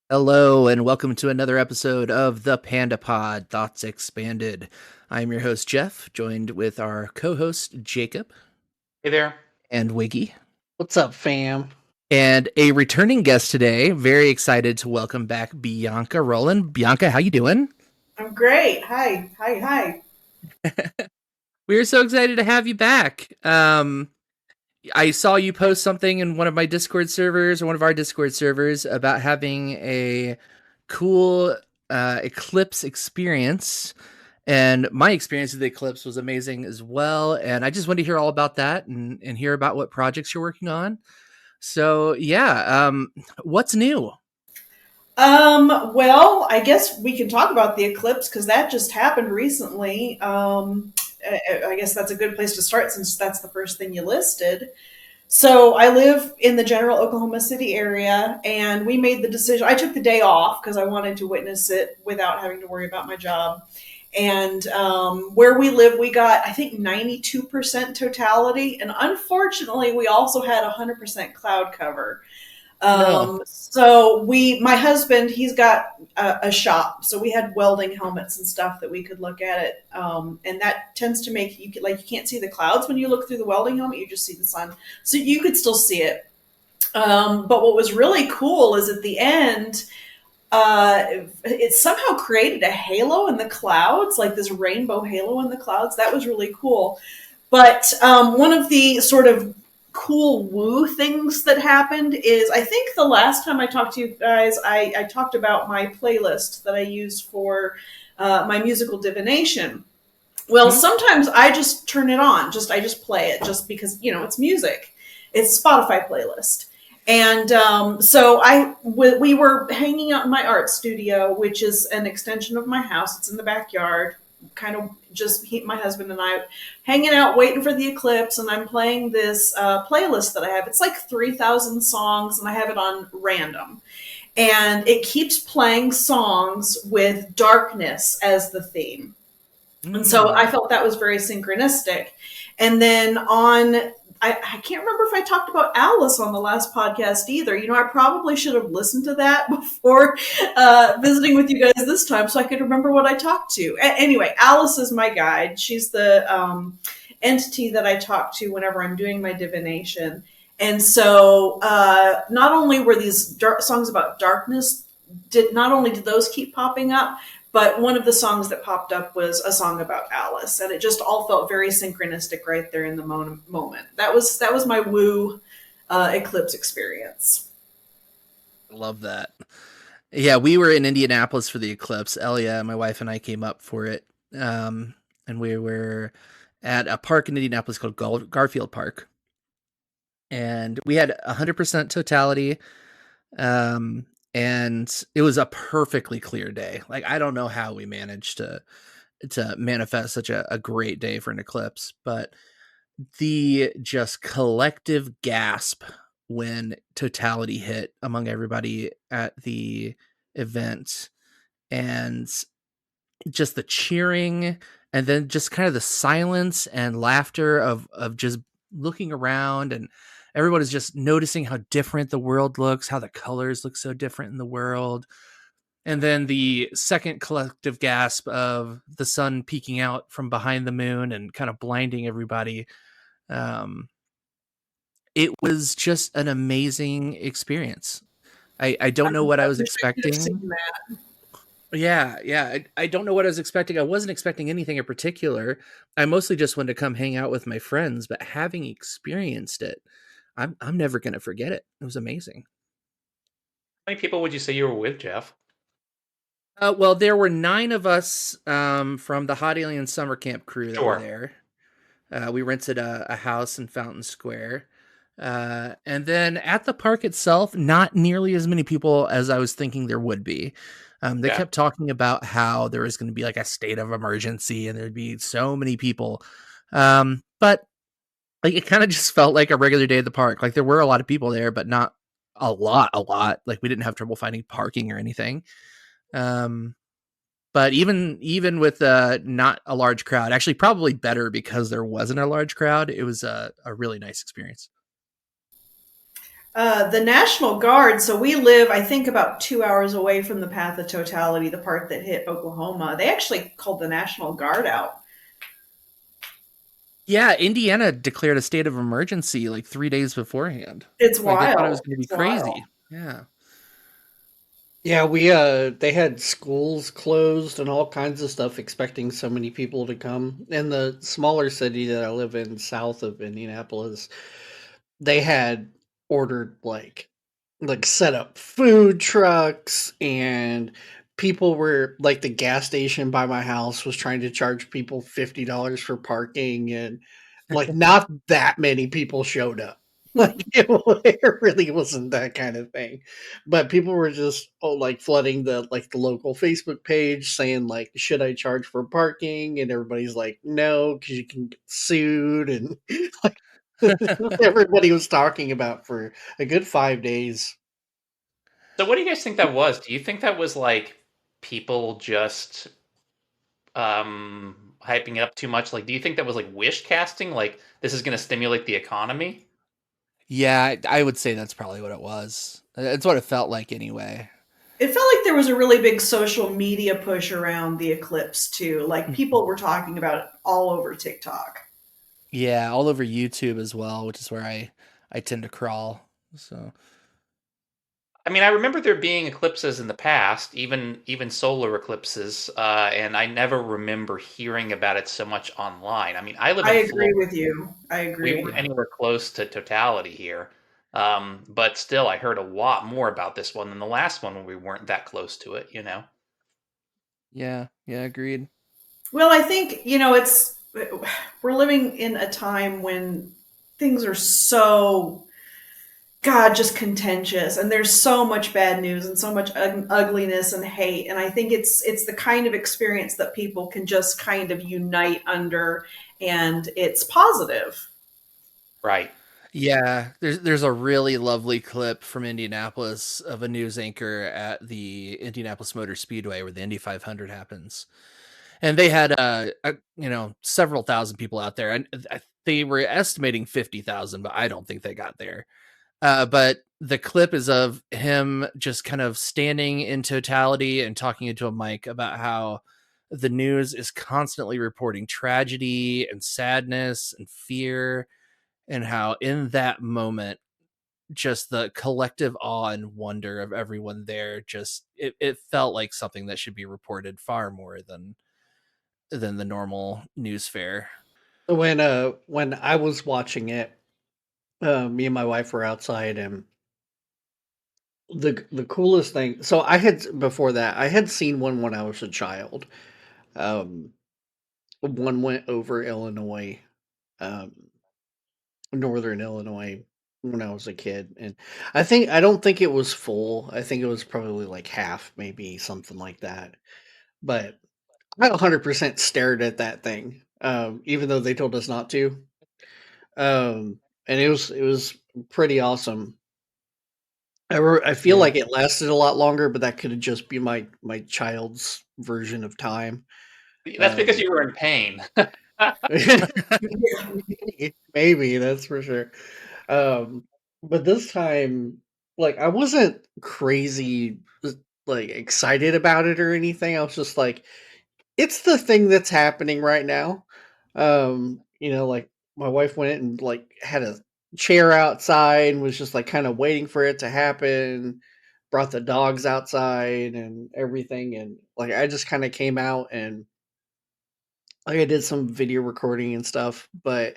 Hello, and welcome to another episode of the Panda Pod Thoughts Expanded. I'm your host, Jeff, joined with our co host, Jacob Hey there. and Wiggy, What's up, fam? and a returning guest today. Very excited to welcome back Bianca Roland. Bianca, how you doing? I'm great. Hi. We're so excited to have you back. I saw you post something in one of my Discord servers or one of our Discord servers about having a cool Eclipse experience. And my experience with the Eclipse was amazing as well. And I just wanted to hear all about that and hear about what projects you're working on. So, yeah, what's new? Well, I guess we can talk about the eclipse because that just happened recently. I guess that's a good place to start since that's the first thing you listed. So I live in the general Oklahoma City area, and we made the decision. I took the day off because I wanted to witness it without having to worry about my job. And where we live, we got, I think, 92% totality. And unfortunately, we also had 100% cloud cover. No. My husband, he's got a shop, so we had welding helmets and stuff that we could look at it, and that tends to make you like you can't see the clouds when you look through the welding helmet; you just see the sun, so you could still see it. But what was really cool is at the end, it somehow created a halo in the clouds, like this rainbow halo in the clouds. That was really cool. But one of the sort of cool woo things that happened is I think the last time I talked to you guys, I talked about my playlist that I use for my musical divination. Well, sometimes I just turn it on, I just play it just because it's music. It's Spotify playlist. And we were hanging out in my art studio, which is an extension of my house. It's in the backyard, kind of my husband and I hanging out, waiting for the eclipse. And I'm playing this playlist that I have. It's like 3,000 songs, and I have it on random. And it keeps playing songs with darkness as the theme. And so I felt that was very synchronistic. And then I can't remember if I talked about Alice on the last podcast either. I probably should have listened to that before visiting with you guys this time so I could remember what I talked to. Anyway, Alice is my guide. She's the entity that I talk to whenever I'm doing my divination. And so not only were these songs about darkness, not only did those keep popping up, but one of the songs that popped up was a song about Alice, and it just all felt very synchronistic right there in the moment. That was my woo eclipse experience. Love that. Yeah, we were in Indianapolis for the eclipse. Elia, my wife, and I came up for it. And we were at a park in Indianapolis called Garfield Park. And we had 100% totality. And it was a perfectly clear day. Like, I don't know how we managed to manifest such a great day for an eclipse, but the just collective gasp when totality hit among everybody at the event, and just the cheering, and then just kind of the silence and laughter of just looking around, and everyone is just noticing how different the world looks, how the colors look so different in the world. And then the second collective gasp of the sun peeking out from behind the moon and kind of blinding everybody. It was just an amazing experience. I don't know what I was expecting. Yeah. I don't know what I was expecting. I wasn't expecting anything in particular. I mostly just wanted to come hang out with my friends, but having experienced it, I'm never going to forget it. It was amazing. How many people would you say you were with, Jeff? Well, there were 9 of us from the Hot Alien Summer Camp crew that were Sure. there. We rented a house in Fountain Square. And then at the park itself, not nearly as many people as I was thinking there would be. They kept talking about how there was going to be like a state of emergency and there'd be so many people. But like it kind of just felt like a regular day at the park. Like there were a lot of people there, but not a lot. Like we didn't have trouble finding parking or anything. But even with not a large crowd, actually probably better because there wasn't a large crowd. It was a really nice experience. The National Guard. So we live, I think, about 2 hours away from the path of totality, the part that hit Oklahoma. They actually called the National Guard out. Yeah, Indiana declared a state of emergency like 3 days beforehand. It's Like, they thought it was wild. gonna be It's wild. crazy. Yeah. Yeah, they had schools closed and all kinds of stuff expecting so many people to come. In the smaller city that I live in south of Indianapolis, they had ordered like set up food trucks, and people were like, the gas station by my house was trying to charge people $50 for parking, and like not that many people showed up. Like it really wasn't that kind of thing, but people were just like flooding the local Facebook page saying like, should I charge for parking? And everybody's like, no, because you can get sued, and like everybody was talking about for a good 5 days. So what do you guys think that was? Do you think that was like people just hyping it up too much? Like, do you think that was like wish casting? Like, this is going to stimulate the economy? Yeah, I would say that's probably what it was. It's what it felt like anyway. It felt like there was a really big social media push around the eclipse too. Like Mhm. people were talking about it all over TikTok. Yeah, all over YouTube as well, which is where I tend to crawl. So, I mean, I remember there being eclipses in the past, even solar eclipses, and I never remember hearing about it so much online. I mean, I live I in agree Florida. with you. I We agree. weren't yeah. anywhere close to totality here, but still, I heard a lot more about this one than the last one when we weren't that close to it. You know. Yeah, yeah, agreed. Well, I think, it's we're living in a time when things are so God, just contentious, and there's so much bad news and so much ugliness and hate, and I think it's the kind of experience that people can just kind of unite under, and it's positive. Right. Yeah, there's a really lovely clip from Indianapolis of a news anchor at the Indianapolis Motor Speedway where the Indy 500 happens. And they had several thousand people out there, and they were estimating 50,000, but I don't think they got there. But the clip is of him just kind of standing in totality and talking into a mic about how the news is constantly reporting tragedy and sadness and fear, and how in that moment, just the collective awe and wonder of everyone there, just it felt like something that should be reported far more than the normal news fare. When I was watching it, me and my wife were outside, and the coolest thing. So I had before that I had seen one when I was a child. Um, One went over Illinois, um, northern Illinois, when I was a kid, and I don't think it was full. I think it was probably like half, maybe something like that. But I 100% stared at that thing, even though they told us not to. And it was pretty awesome. I feel Yeah. like it lasted a lot longer, but that could just be my child's version of time. That's because Um, you were in pain. maybe that's for sure. Um, but this time, like, I wasn't crazy like excited about it or anything. I was just like, it's the thing that's happening right now. Like, my wife went and like had a chair outside and was just like kind of waiting for it to happen. Brought the dogs outside and everything, and like I just kind of came out and like I did some video recording and stuff. But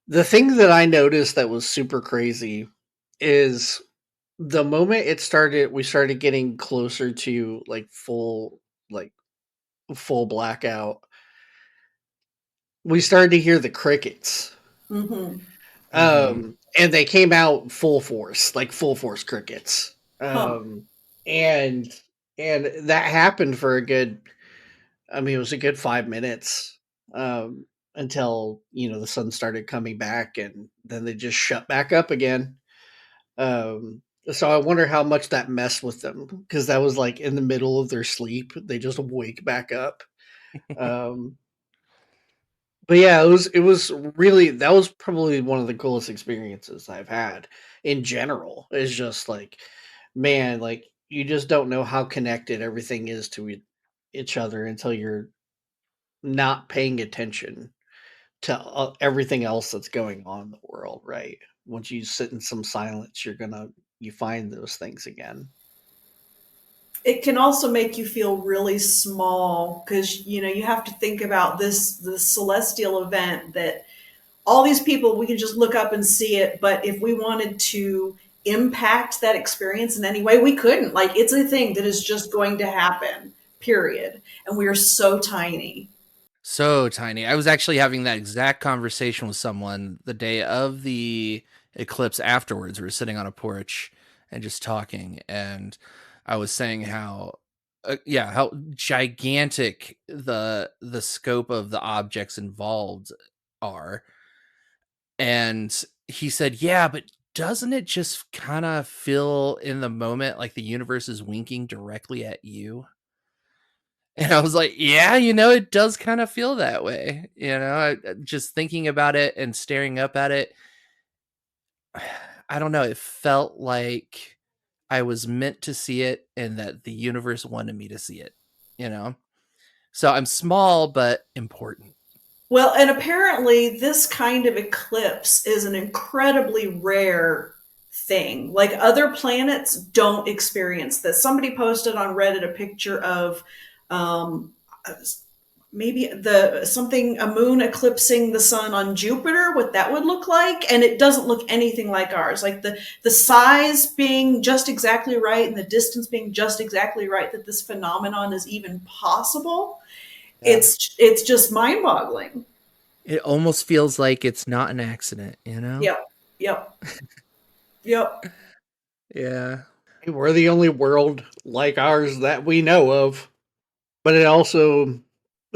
the thing that I noticed that was super crazy is the moment we started getting closer to like full blackout, we started to hear the crickets. Hmm. Hmm. And they came out full force, like full force crickets. Huh. And that happened for a good, I mean, it was a good 5 minutes, until the sun started coming back, and then they just shut back up again. So I wonder how much that messed with them, because that was like in the middle of their sleep. They just wake back up. Um, But yeah, it was really, that was probably one of the coolest experiences I've had in general. It's just like, man, like you just don't know how connected everything is to each other until you're not paying attention to everything else that's going on in the world, right? Once you sit in some silence, you find those things again. It can also make you feel really small because you have to think about this celestial event that all these people, we can just look up and see it, but if we wanted to impact that experience in any way, we couldn't. Like, it's a thing that is just going to happen, period, and we are so tiny. So tiny. I was actually having that exact conversation with someone the day of the eclipse afterwards. We were sitting on a porch and just talking, and I was saying how yeah, how gigantic the scope of the objects involved are. And he said, "Yeah, but doesn't it just kind of feel in the moment like the universe is winking directly at you?" And I was like, "Yeah, it does kind of feel that way." Just thinking about it and staring up at it, I don't know, it felt like I was meant to see it and that the universe wanted me to see it, you know? So I'm small but important. Well, and apparently, this kind of eclipse is an incredibly rare thing. Like, other planets don't experience this. Somebody posted on Reddit a picture of um, maybe a moon eclipsing the sun on Jupiter, what that would look like, and it doesn't look anything like ours. Like, the size being just exactly right and the distance being just exactly right, that this phenomenon is even possible. Yeah. It's just mind-boggling. It almost feels like it's not an accident, you know? Yep. Yep. Yep. Yeah. We're the only world like ours that we know of. But it also,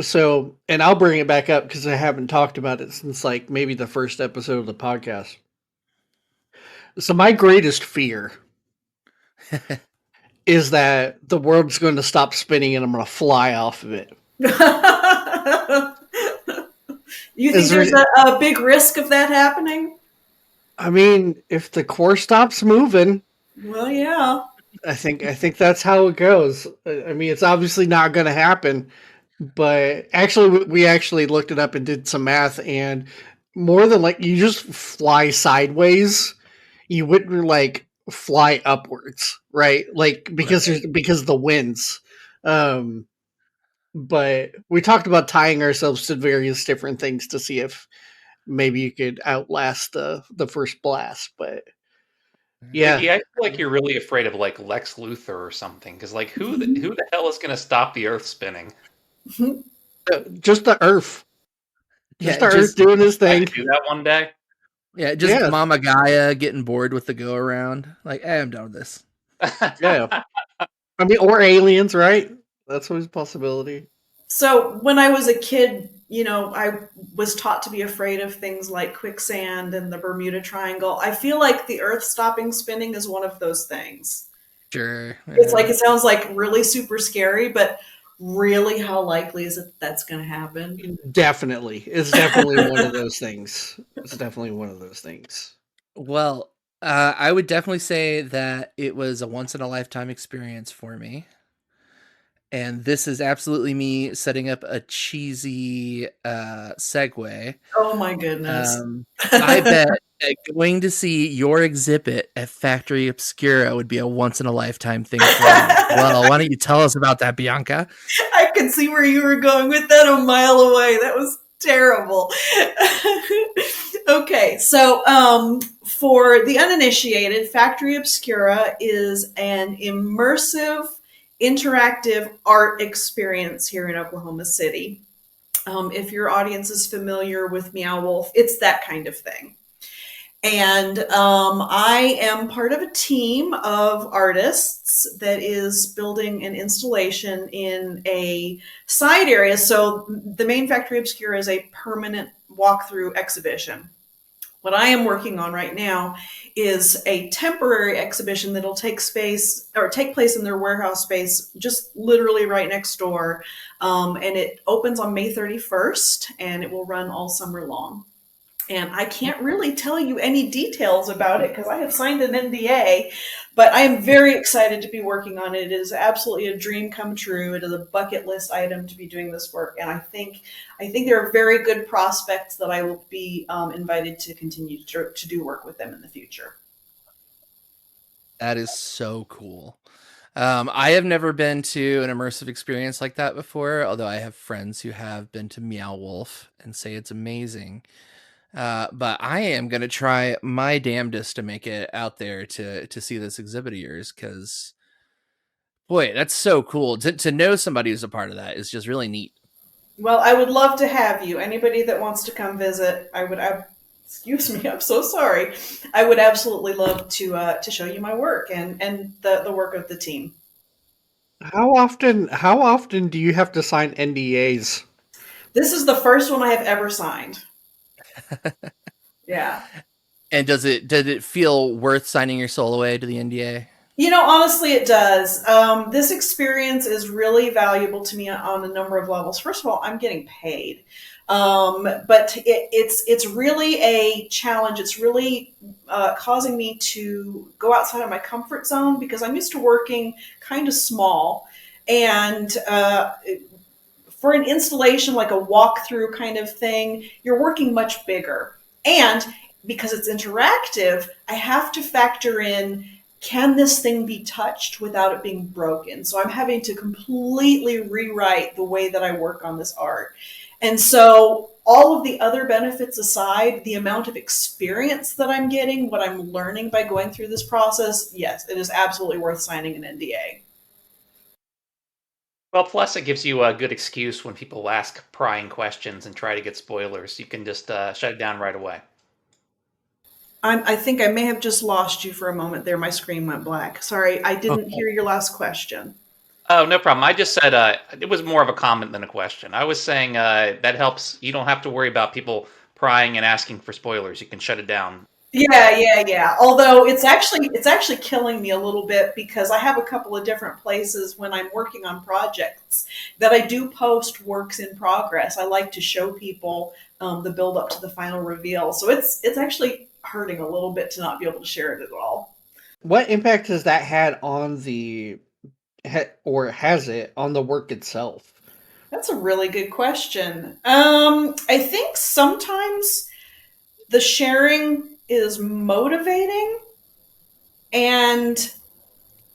so, and I'll bring it back up because I haven't talked about it since like maybe the first episode of the podcast. So my greatest fear is that the world's going to stop spinning and I'm going to fly off of it. You think there's a big risk of that happening? I mean, if the core stops moving, Well, yeah. I think that's how it goes. I mean, it's obviously not going to happen, but actually, we actually looked it up and did some math, and more than like you just fly sideways, you wouldn't like fly upwards, right? Like because of the winds. Um, but we talked about tying ourselves to various different things to see if maybe you could outlast the first blast. But yeah, Iggy, I feel like you're really afraid of like Lex Luthor or something, because like who the hell is going to stop the Earth spinning? just the Earth, just Yeah, the Earth doing this I thing. do that one day. just Yeah, Mama Gaia getting bored with the go around. Like, hey, I'm done with this. yeah. I mean, or aliens, right? That's always a possibility. So when I was a kid, I was taught to be afraid of things like quicksand and the Bermuda Triangle. I feel like the Earth stopping spinning is one of those things. Sure. It's like, it sounds like really super scary, but really, how likely is it that's going to happen? Definitely, it's definitely one of those things. It's definitely one of those things. Well, I would definitely say that it was a once in a lifetime experience for me. And this is absolutely me setting up a cheesy segue. Oh my goodness. I bet that going to see your exhibit at Factory Obscura would be a once in a lifetime thing for you. Well, why don't you tell us about that, Bianca? I could see where you were going with that a mile away. That was terrible. Okay, so for the uninitiated, Factory Obscura is an immersive, interactive art experience here in Oklahoma City. If your audience is familiar with Meow Wolf, it's that kind of thing. And I am part of a team of artists that is building an installation in a side area. So the main Factory Obscura is a permanent walkthrough exhibition. What I am working on right now is a temporary exhibition that'll take place in their warehouse space, just literally right next door. And it opens on May 31st, and it will run all summer long. And I can't really tell you any details about it because I have signed an NDA, but I am very excited to be working on it. It is absolutely a dream come true. It is a bucket list item to be doing this work, and I think there are very good prospects that I will be invited to continue to do work with them in the future. That is so cool. I have never been to an immersive experience like that before, although I have friends who have been to Meow Wolf and say it's amazing. But I am gonna try my damnedest to make it out there to see this exhibit of yours, because boy, that's so cool. To know somebody who's a part of that is just really neat. Well, I would love to have you. Anybody that wants to come visit, excuse me, I'm so sorry. I would absolutely love to show you my work and the work of the team. How often do you have to sign NDAs? This is the first one I have ever signed. Yeah. And did it feel worth signing your soul away to the NDA? Honestly, it does. This experience is really valuable to me on a number of levels. First of all, I'm getting paid, but it's really a challenge. It's really causing me to go outside of my comfort zone because I'm used to working kind of small, and for an installation like a walkthrough kind of thing, you're working much bigger. And because it's interactive, I have to factor in, can this thing be touched without it being broken? So I'm having to completely rewrite the way that I work on this art. And so all of the other benefits aside, the amount of experience that I'm getting, what I'm learning by going through this process, yes, it is absolutely worth signing an NDA. Well, plus it gives you a good excuse when people ask prying questions and try to get spoilers. You can just shut it down right away. I think I may have just lost you for a moment there. My screen went black. Sorry, I didn't hear your last question. Oh, no problem. I just said it was more of a comment than a question. I was saying that helps. You don't have to worry about people prying and asking for spoilers. You can shut it down. Yeah. Although it's actually killing me a little bit because I have a couple of different places when I'm working on projects that I do post works in progress. I like to show people the build up to the final reveal. So it's actually hurting a little bit to not be able to share it at all. What impact has that had on or has it on the work itself? That's a really good question. I think sometimes the sharing is motivating, and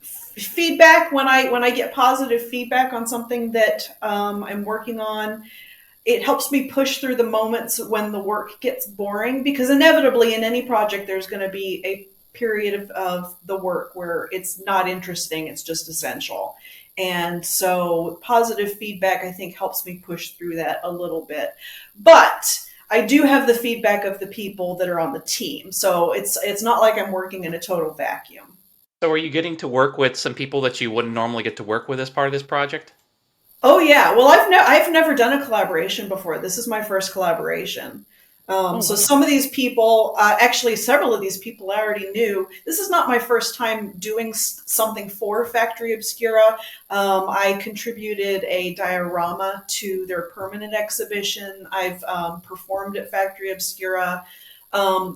feedback when I get positive feedback on something that I'm working on, it helps me push through the moments when the work gets boring, because inevitably in any project there's going to be a period of the work where it's not interesting, it's just essential. And so positive feedback, I think, helps me push through that a little bit. But I do have the feedback of the people that are on the team, so it's not like I'm working in a total vacuum. So, are you getting to work with some people that you wouldn't normally get to work with as part of this project? Oh yeah. Well, I've never done a collaboration before. This is my first collaboration. Oh So wow. some of these people, actually several of these people I already knew. This is not my first time doing something for Factory Obscura. I contributed a diorama to their permanent exhibition. I've performed at Factory Obscura.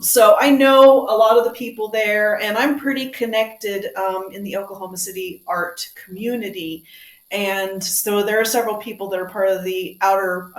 So I know a lot of the people there, and I'm pretty connected in the Oklahoma City art community. And so there are several people that are part of the outer.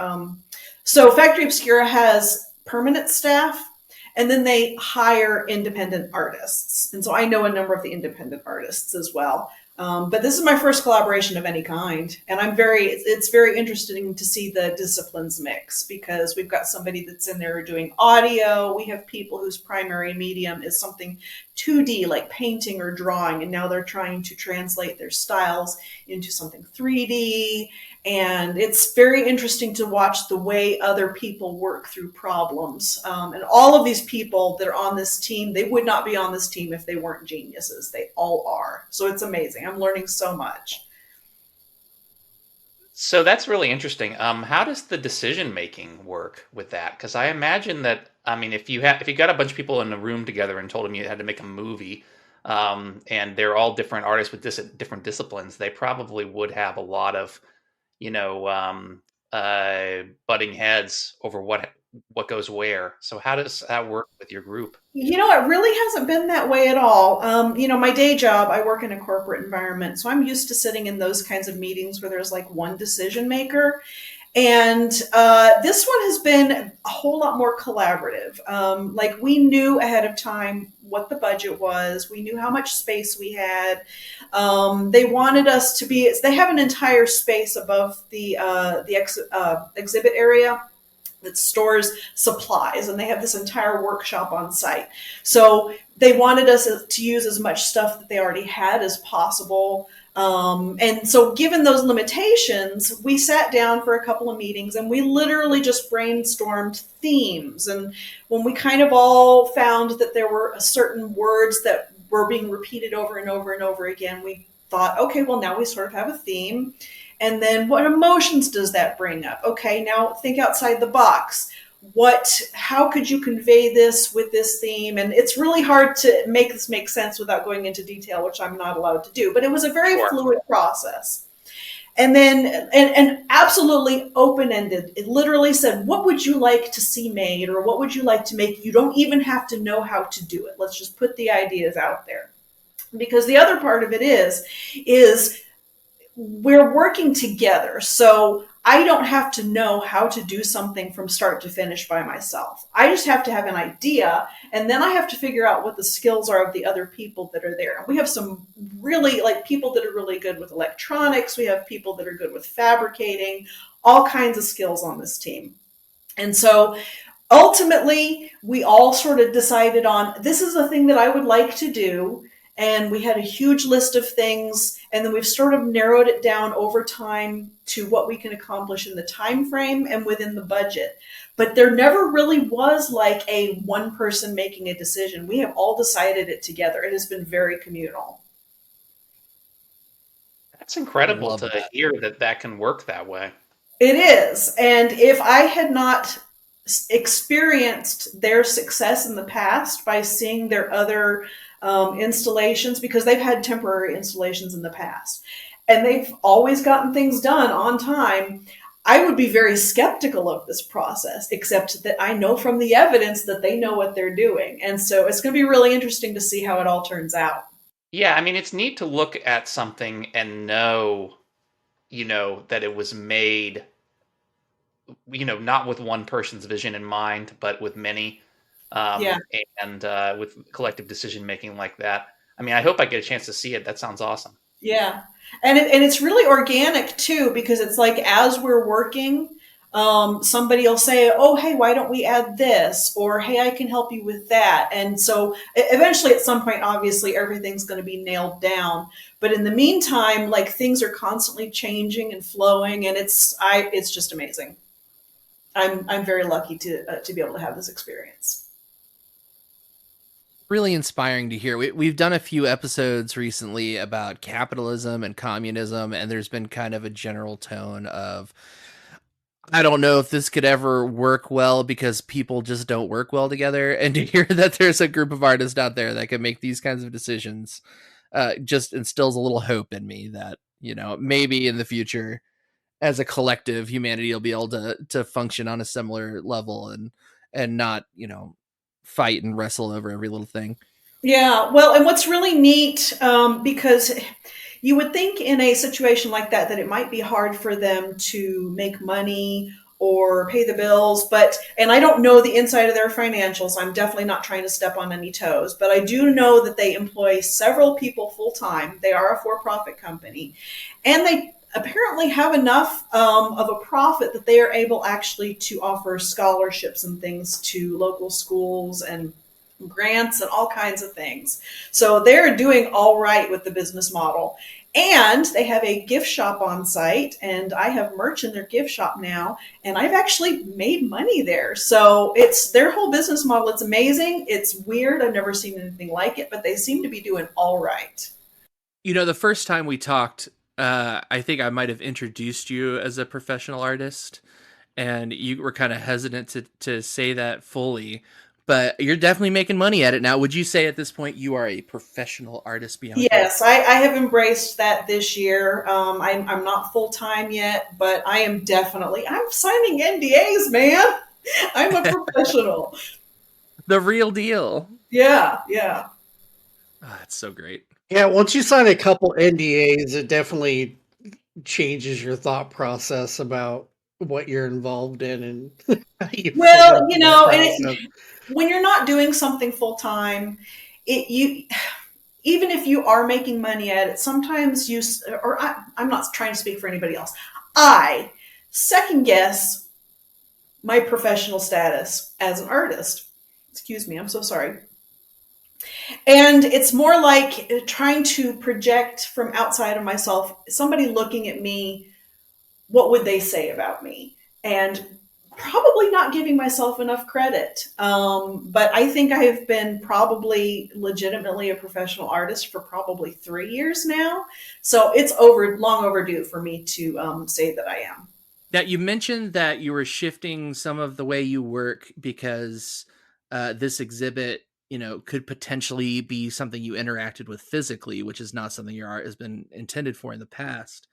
So Factory Obscura has permanent staff, and then they hire independent artists. And so I know a number of the independent artists as well. But this is my first collaboration of any kind, and it's very interesting to see the disciplines mix, because we've got somebody that's in there doing audio. We have people whose primary medium is something 2D like painting or drawing, and now they're trying to translate their styles into something 3D. And it's very interesting to watch the way other people work through problems. And all of these people that are on this team, they would not be on this team if they weren't geniuses. They all are. So it's amazing. I'm learning so much. So that's really interesting. How does the decision making work with that? Because I imagine that, I mean, if you got a bunch of people in a room together and told them you had to make a movie, and they're all different artists with different disciplines, they probably would have a lot of, you know, butting heads over what goes where. So how does that work with your group? It really hasn't been that way at all. My day job, I work in a corporate environment, so I'm used to sitting in those kinds of meetings where there's like one decision maker. And this one has been a whole lot more collaborative. Like we knew ahead of time what the budget was. We knew how much space we had. They wanted us to be. They have an entire space above the exhibit area that stores supplies, and they have this entire workshop on site. So they wanted us to use as much stuff that they already had as possible. And so, given those limitations, we sat down for a couple of meetings and we literally just brainstormed themes. And when we kind of all found that there were certain words that were being repeated over and over and over again, we thought, okay, well, now we sort of have a theme. And then what emotions does that bring up? Okay, now think outside the box. How could you convey this with this theme? And it's really hard to make this make sense without going into detail, which I'm not allowed to do. But it was a very Sure. fluid process. And then, and absolutely open ended. It literally said, what would you like to see made? Or what would you like to make? You don't even have to know how to do it. Let's just put the ideas out there. Because the other part of it is we're working together. So I don't have to know how to do something from start to finish by myself. I just have to have an idea, and then I have to figure out what the skills are of the other people that are there. And we have some really like people that are really good with electronics. We have people that are good with fabricating, all kinds of skills on this team. And so ultimately, we all sort of decided on this is a thing that I would like to do. And we had a huge list of things, and then we've sort of narrowed it down over time to what we can accomplish in the time frame and within the budget. But there never really was like a one person making a decision. We have all decided it together. It has been very communal. That's incredible Love to that. hear that that can work that way. It is. And if I had not experienced their success in the past by seeing their other installations, because they've had temporary installations in the past and they've always gotten things done on time, I would be very skeptical of this process, except that I know from the evidence that they know what they're doing. And so it's going to be really interesting to see how it all turns out. Yeah, I mean, it's neat to look at something and know, that it was made, not with one person's vision in mind, but with many, Yeah. and with collective decision making like that. I mean, I hope I get a chance to see it. That sounds awesome. Yeah. And it's really organic too, because it's like as we're working, somebody will say, oh, hey, why don't we add this? Or, hey, I can help you with that. And so eventually at some point, obviously everything's going to be nailed down. But in the meantime, like things are constantly changing and flowing, and it's just amazing. I'm very lucky to be able to have this experience. Really inspiring to hear. We've done a few episodes recently about capitalism and communism, and there's been kind of a general tone of, I don't know if this could ever work well because people just don't work well together. And to hear that there's a group of artists out there that can make these kinds of decisions just instills a little hope in me that, maybe in the future, as a collective, humanity will be able to function on a similar level and not, fight and wrestle over every little thing. Yeah, well, and what's really neat, because you would think in a situation like that it might be hard for them to make money or pay the bills, and I don't know the inside of their financials. I'm definitely not trying to step on any toes, but I do know that they employ several people full time. They are a for-profit company, and they apparently have enough of a profit that they are able actually to offer scholarships and things to local schools and grants and all kinds of things. So they're doing all right with the business model. And they have a gift shop on site, and I have merch in their gift shop now, and I've actually made money there. So it's their whole business model. It's amazing. It's weird. I've never seen anything like it, but they seem to be doing all right. The first time we talked I think I might have introduced you as a professional artist, and you were kind of hesitant to say that fully. But you're definitely making money at it now. Would you say at this point you are a professional artist, Bianca? Yes, I have embraced that this year. I'm not full time yet, but I am definitely. I'm signing NDAs, man. I'm a professional. The real deal. Yeah, yeah. Oh, that's so great. Yeah, once you sign a couple NDAs, it definitely changes your thought process about what you're involved in and how you fit Well, into that and process. when you're not doing something full time, it you even if you are making money at it, sometimes I'm not trying to speak for anybody else. I second guess my professional status as an artist. Excuse me, I'm so sorry. And it's more like trying to project from outside of myself, somebody looking at me, what would they say about me? And probably not giving myself enough credit. But I think I have been probably legitimately a professional artist for probably 3 years now. So it's long overdue for me to say that I am. Now, you mentioned that you were shifting some of the way you work because this exhibit, could potentially be something you interacted with physically, which is not something your art has been intended for in the past.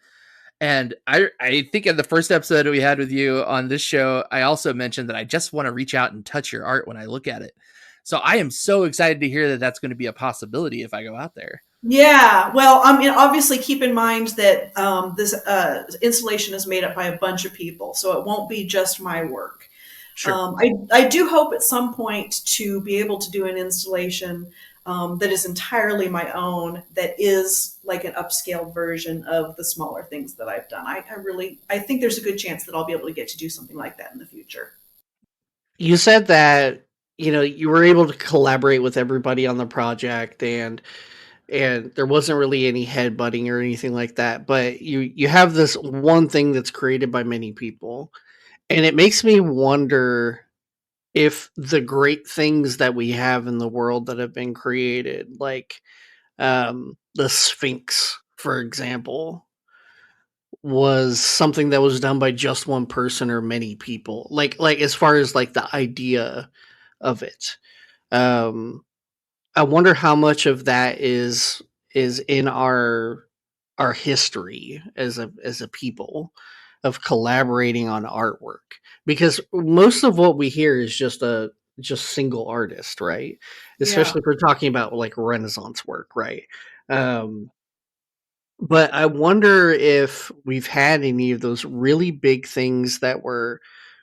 And I think in the first episode that we had with you on this show, I also mentioned that I just want to reach out and touch your art when I look at it. So I am so excited to hear that that's going to be a possibility if I go out there. Yeah, well, I mean, obviously, keep in mind that this installation is made up by a bunch of people, so it won't be just my work. Sure. I do hope at some point to be able to do an installation that is entirely my own, that is like an upscaled version of the smaller things that I've done. I think there's a good chance that I'll be able to get to do something like that in the future. You said that you were able to collaborate with everybody on the project, and there wasn't really any headbutting or anything like that. But you have this one thing that's created by many people, and it makes me wonder if the great things that we have in the world that have been created, like the Sphinx, for example, was something that was done by just one person or many people. Like as far as like the idea of it. Um, I wonder how much of that is in our history as a people of collaborating on artwork, because most of what we hear is just single artist, right? Yeah. Especially if we're talking about like Renaissance work, right? Um, but I wonder if we've had any of those really big things that were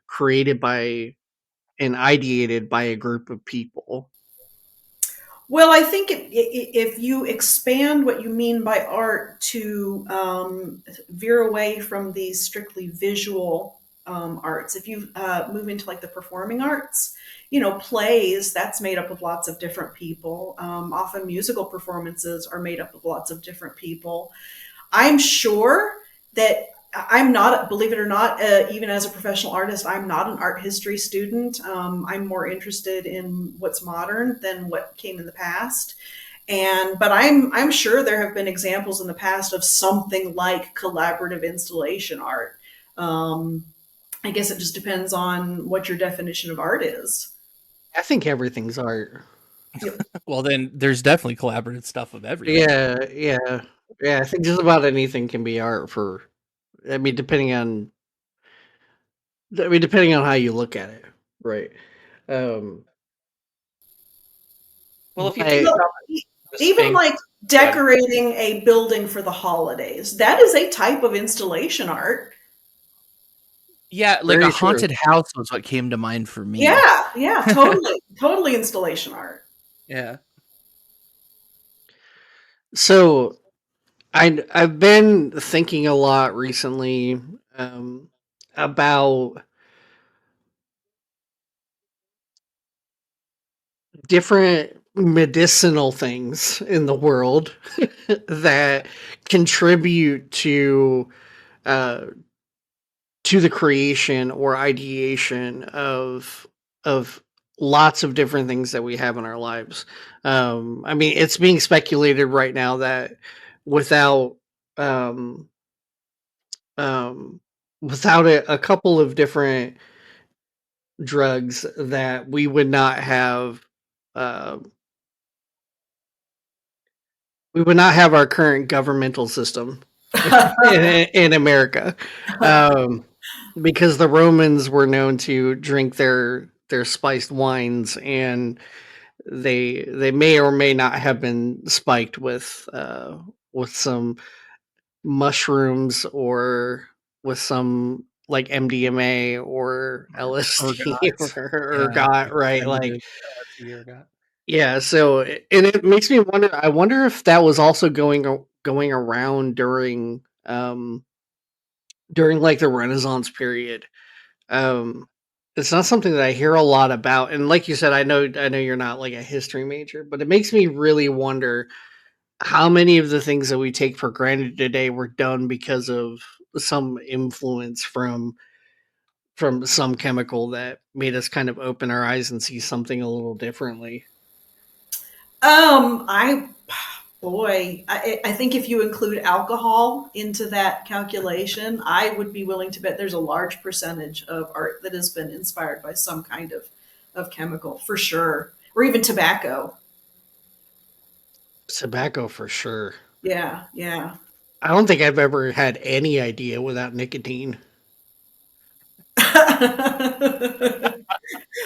created by and ideated by a group of people. Well, I think if you expand what you mean by art to veer away from these strictly visual arts, if you move into like the performing arts, plays, that's made up of lots of different people. Often musical performances are made up of lots of different people. I'm sure that I'm not, believe it or not, even as a professional artist, I'm not an art history student. I'm more interested in what's modern than what came in the past. But I'm sure there have been examples in the past of something like collaborative installation art. I guess it just depends on what your definition of art is. I think everything's art. Well, then there's definitely collaborative stuff of everything. Yeah. I think just about anything can be art for. I mean, depending on how you look at it, right? Um, Well, if you think but Well, about the even Sphinx, like God, decorating a building for the holidays, that is a type of installation art. Yeah, like a very true. haunted house was what came to mind for me. Yeah, yeah, totally, totally installation art. Yeah. So I've been thinking a lot recently um, about different medicinal things in the world that contribute uh, to the creation or ideation of lots of different things that we have in our lives. I mean, it's being speculated right now that without um, without a couple of different drugs that we would not have, um, we would not have our current governmental system in America, um, because the Romans were known to drink their spiced wines, and they may or may not have been spiked with some mushrooms or with some like MDMA or LSD Ergot. or Yeah, ergot, right? Like, extended LSD ergot. yeah. So, and it makes me wonder. I wonder if that was also going around during like the Renaissance period. Um, it's not something that I hear a lot about, and like you said, I know you're not like a history major, but it makes me really wonder how many of the things that we take for granted today were done because of some influence from some chemical that made us kind of open our eyes and see something a little differently. I boy, I think if you include alcohol into that calculation, I would be willing to bet there's a large percentage of art that has been inspired by some kind of chemical for sure, or even tobacco. Tobacco for sure. Yeah, yeah. I don't think I've ever had any idea without nicotine. I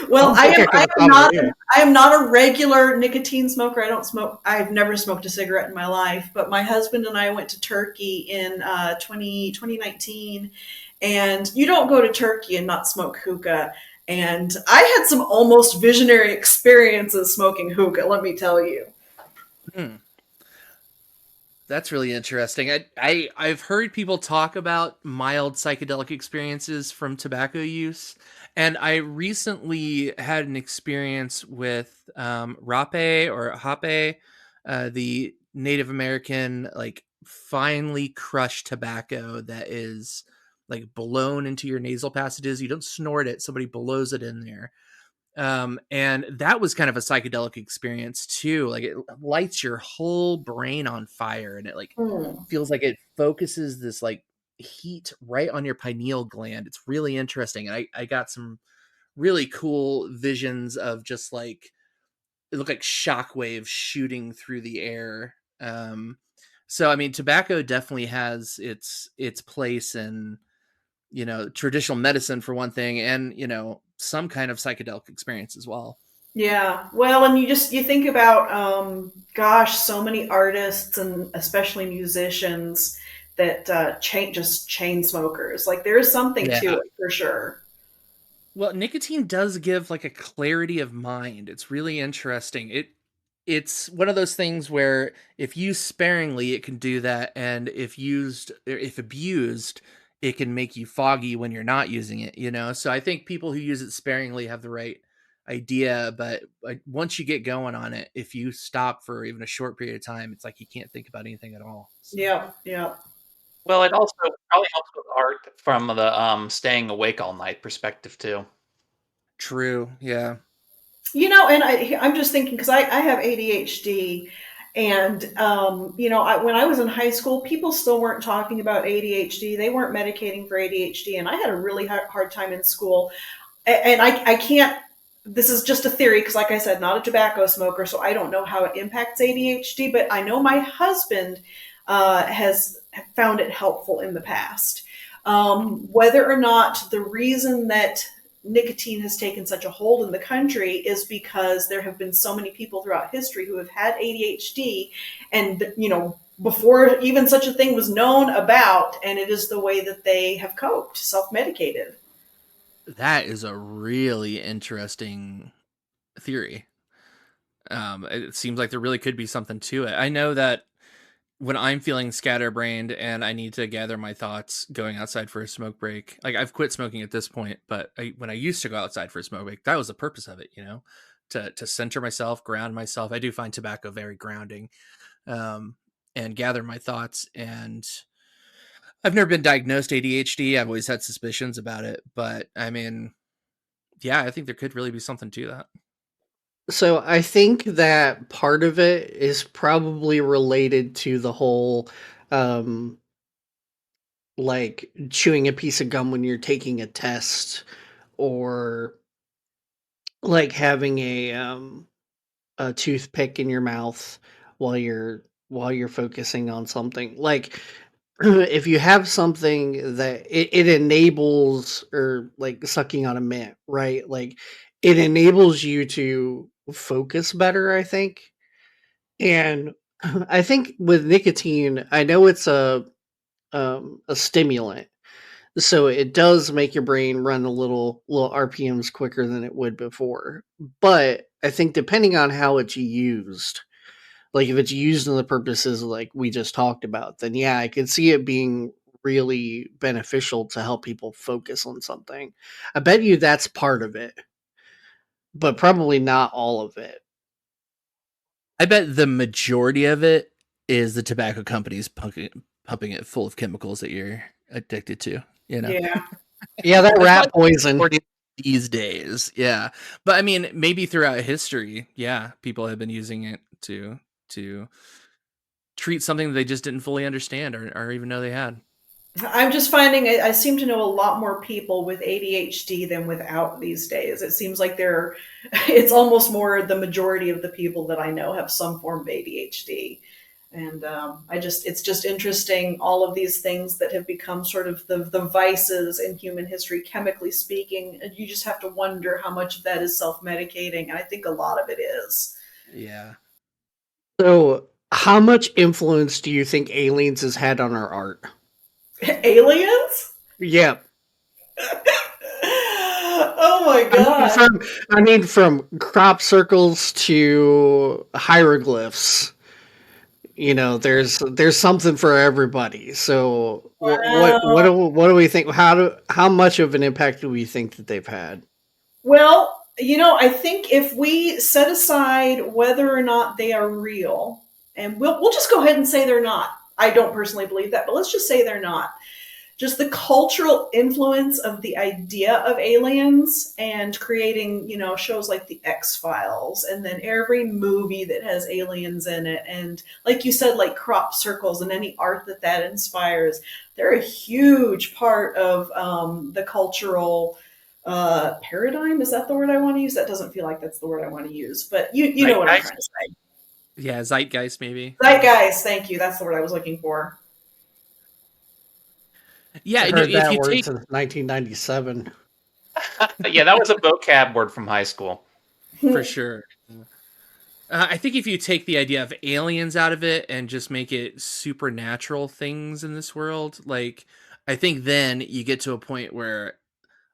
Well, don't think I could have thought of anything. I am not a regular nicotine smoker. I don't smoke. I've never smoked a cigarette in my life. But my husband and I went to Turkey in 2019, and you don't go to Turkey and not smoke hookah. And I had some almost visionary experiences smoking hookah. Let me tell you. Hmm. That's really interesting. I've heard people talk about mild psychedelic experiences from tobacco use, and I recently had an experience with rape or hape, the Native American like finely crushed tobacco that is like blown into your nasal passages. You don't snort it; somebody blows it in there, and that was kind of a psychedelic experience too. Like it lights your whole brain on fire, and it like Hmm. feels like it focuses this like heat right on your pineal gland. It's really interesting. And I got some really cool visions of just like it looked like shockwaves shooting through the air. So I mean, tobacco definitely has its place in, traditional medicine for one thing, and some kind of psychedelic experience as well. Yeah. Well, and you think about gosh, so many artists and especially musicians that just chain smokers. Like there is something Yeah. to it for sure. Well, nicotine does give like a clarity of mind. It's really interesting. It's one of those things where if used sparingly, it can do that, and if abused, it can make you foggy when you're not using it. So I think people who use it sparingly have the right idea, but like once you get going on it, if you stop for even a short period of time, it's like you can't think about anything at all. So Yeah, yeah. Well, it also probably helps with art from the staying awake all night perspective too. true. Yeah. And I'm just thinking because I have ADHD, and when I was in high school, people still weren't talking about ADHD. They weren't medicating for ADHD, and I had a really hard time in school. And I can't. This is just a theory because, like I said, not a tobacco smoker, so I don't know how it impacts ADHD. But I know my husband has found it helpful in the past. Whether or not the reason that nicotine has taken such a hold in the country is because there have been so many people throughout history who have had ADHD, and before even such a thing was known about, and it is the way that they have coped, self-medicated. That is a really interesting theory. It seems like there really could be something to it. I know that when I'm feeling scatterbrained and I need to gather my thoughts going outside for a smoke break, like I've quit smoking at this point, but when I used to go outside for a smoke break, that was the purpose of it, to center myself, ground myself. I do find tobacco very grounding, um, and gather my thoughts. And I've never been diagnosed ADHD. I've always had suspicions about it, but I mean, yeah, I think there could really be something to that. So I think that part of it is probably related to the whole um like chewing a piece of gum when you're taking a test, or like having a toothpick in your mouth while you're focusing on something. Like if you have something that it enables, or like sucking on a mint, right? Like it enables you to focus better, I think. And I think with nicotine, I know it's a stimulant, so it does make your brain run a little RPMs quicker than it would before. But I think depending on how it's used, like if it's used in the purposes like we just talked about, then yeah, I could see it being really beneficial to help people focus on something. I bet you that's part of it, but probably not all of it. I bet the majority of it is the tobacco companies pumping it full of chemicals that you're addicted to. You know, Yeah. Yeah, that that's rat probably poison. these days. Yeah, but I mean, maybe throughout history, yeah, people have been using it to treat something that they just didn't fully understand or even know they had. I'm just finding I seem to know a lot more people with ADHD than without these days. It seems like it's almost more the majority of the people that I know have some form of ADHD. And it's just interesting, all of these things that have become sort of the vices in human history, chemically speaking. And you just have to wonder how much of that is self medicating. And I think a lot of it is. Yeah, So, how much influence do you think aliens has had on our art? Aliens? Yeah, Oh my I mean God. from crop circles to hieroglyphs. There's something for everybody. So Wow. what do we think? How much of an impact do we think that they've had? Well, I think if we set aside whether or not they are real, and we'll just go ahead and say they're not. I don't personally believe that, but let's just say they're not. Just the cultural influence of the idea of aliens and creating, shows like the X Files, and then every movie that has aliens in it, and like you said, like crop circles and any art that inspires. They're a huge part of the cultural paradigm. Is that the word I want to use? That doesn't feel like that's the word I want to use, but you know what I'm Zeitgeist? trying to say. yeah, zeitgeist maybe. Yeah, Zeitgeist, thank you. That's the word I was looking for. yeah. I And heard if that you word take since 1997. Yeah, that was a vocab word from high school. for sure. I think if you take the idea of aliens out of it and just make it supernatural things in this world, like I think then you get to a point where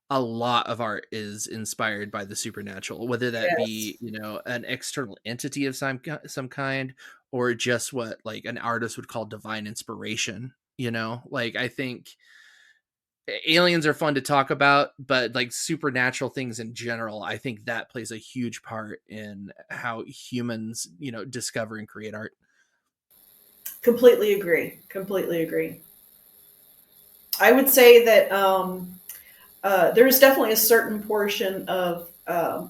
a lot of art is inspired by the supernatural, whether that Yes. be an external entity of some kind, or just what like an artist would call divine inspiration. Like I think aliens are fun to talk about, but like supernatural things in general, I think that plays a huge part in how humans, discover and create art. Completely agree. Completely agree. I would say that there's definitely a certain portion of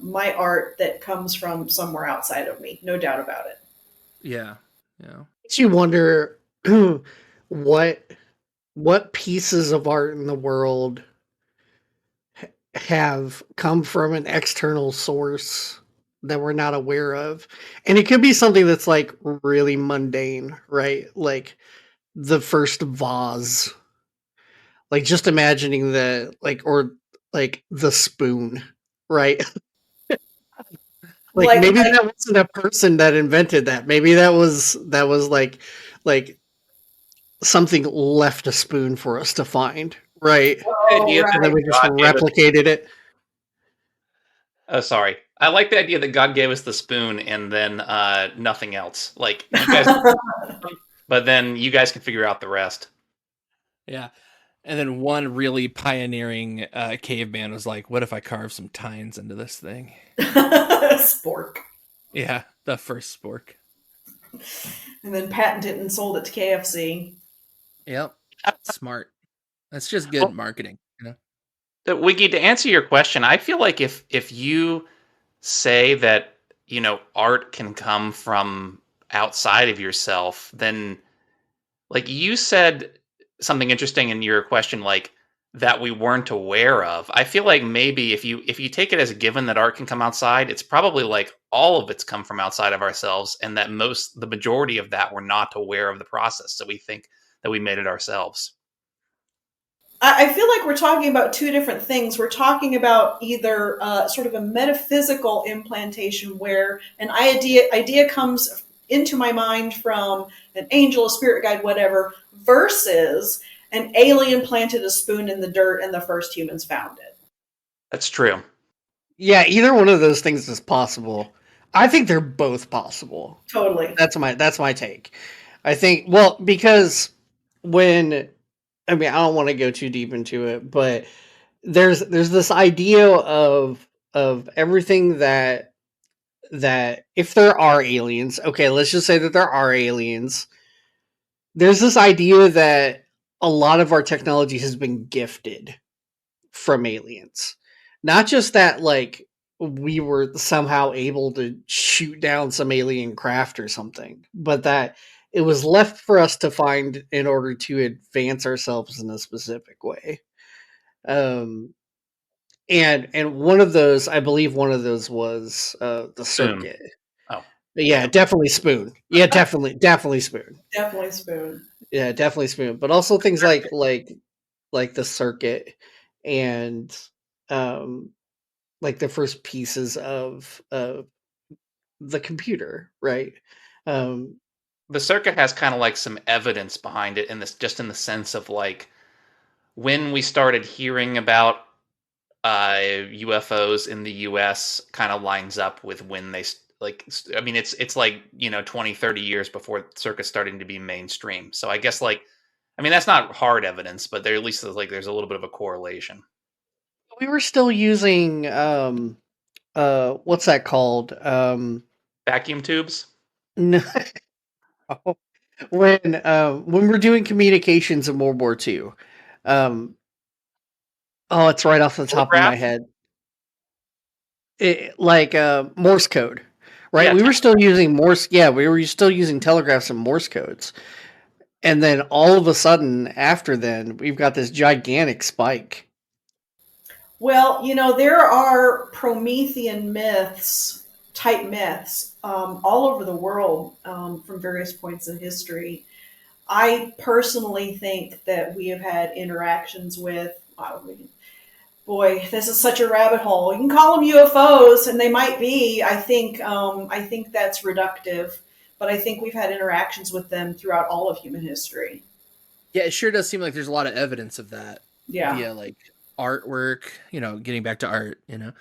my art that comes from somewhere outside of me, no doubt about it. Yeah. Yeah. Makes you wonder what what pieces of art in the world have come from an external source that we're not aware of. And it could be something that's like really mundane, right? Like the first vase. Like just imagining the like or like the spoon, right? Like maybe Like that wasn't a person that invented that. Maybe that was like something left a spoon for us to find, right? The oh idea And that then right. we just God gave us. replicated it. Oh, sorry. I like the idea that God gave us the spoon and then nothing else. Like you guys, but then you guys can figure out the rest. Yeah. And then one really pioneering caveman was like, what if I carve some tines into this thing? Spork. Yeah, the first spork. And then patented it and sold it to KFC. Yep. Smart. That's just good Well, marketing. Wiggy, to answer your question, I feel like if you say that art can come from outside of yourself, then like you said something interesting in your question, like that we weren't aware of. I feel like maybe if you take it as a given that art can come outside, it's probably like all of it's come from outside of ourselves, and that the majority of that we're not aware of the process, so we think that we made it ourselves. I feel like we're talking about two different things. We're talking about either sort of a metaphysical implantation where an idea comes into my mind from an angel, a spirit guide, whatever, versus an alien planted a spoon in the dirt and the first humans found it. That's true. Yeah, either one of those things is possible. I think they're both possible. Totally. That's my take. I think, well, because when, I mean, I don't want to go too deep into it, but there's this idea of everything that if there are aliens, okay, let's just say that there are aliens. There's this idea that a lot of our technology has been gifted from aliens. Not just that, like, we were somehow able to shoot down some alien craft or something, but that it was left for us to find in order to advance ourselves in a specific way. Um, and one of those, I believe, one of those was the Spoon. circuit. Oh, But yeah, yeah. definitely spoon. Yeah, definitely spoon. Definitely spoon. Yeah, definitely spoon. But also things like the circuit and um like the first pieces of the computer, right? Um The circuit has kind of like some evidence behind it in this, just in the sense of like when we started hearing about UFOs in the US kind of lines up with when I mean, it's like, 20, 30 years before circuits starting to be mainstream. So I guess like, I mean, that's not hard evidence, but there at least is like there's a little bit of a correlation. we were still using what's that called? Vacuum tubes, No, when we're doing communications in World War II. Um oh, it's right off the top of my telegraph, head. Like Morse code, right? yeah, We were still using Morse. Yeah, we were still using telegraphs and Morse codes, and then all of a sudden, after then, we've got this gigantic spike. Well, there are Promethean myths, type myths, all over the world from various points in history. I personally think that we have had interactions with, boy, this is such a rabbit hole. You can call them UFOs, and they might be. I think that's reductive, but I think we've had interactions with them throughout all of human history. Yeah, it sure does seem like there's a lot of evidence of that Yeah. via like artwork, getting back to art, and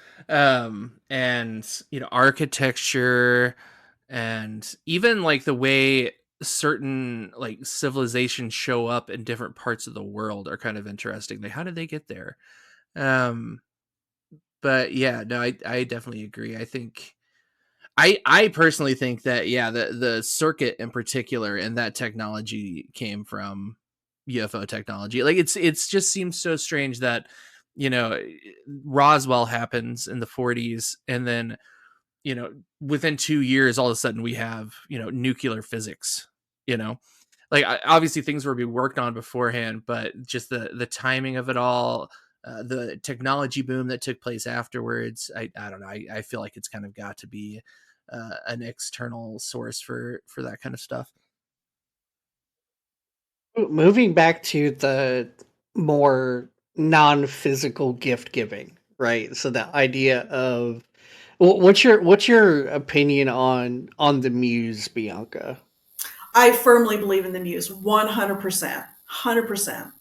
architecture, and even like the way certain like civilizations show up in different parts of the world are kind of interesting. Like, how did they get there? Um, but yeah, no, I definitely agree. I personally think that yeah, the circuit in particular and that technology came from UFO technology. Like it's just seems so strange that you know Roswell happens in the 40s, and then within 2 years all of a sudden we have nuclear physics. You know, like obviously things were being worked on beforehand, but just the timing of it all. The technology boom that took place afterwards, I don't know. I feel like it's kind of got to be an external source for that kind of stuff. Moving back to the more non-physical gift giving, right? So the idea of what's your opinion on the muse, Bianca? I firmly believe in the muse, 100%, 100%.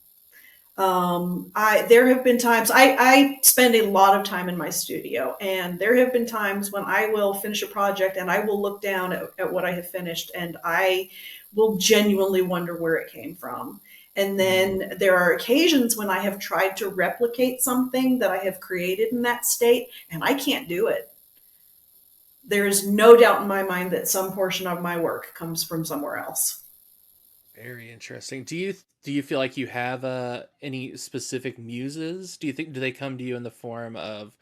I there have been times I spend a lot of time in my studio, and there have been times when I will finish a project and I will look down at what I have finished, and I will genuinely wonder where it came from. And then there are occasions when I have tried to replicate something that I have created in that state, and I can't do it. There is no doubt in my mind that some portion of my work comes from somewhere else. Very interesting. Do you feel like you have any specific muses? Do they come to you in the form of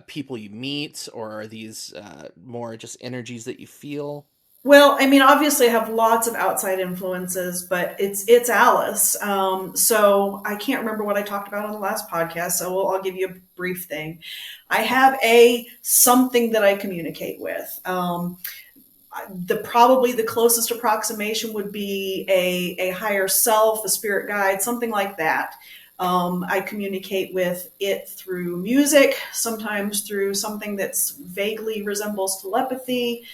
people you meet, or are these more just energies that you feel? Well, I mean, obviously, I have lots of outside influences, but it's Alice. So I can't remember what I talked about on the last podcast. So I'll give you a brief thing. I have a something that I communicate with. Probably the closest approximation would be a higher self, a spirit guide, something like that. I communicate with it through music, sometimes through something that's vaguely resembles telepathy,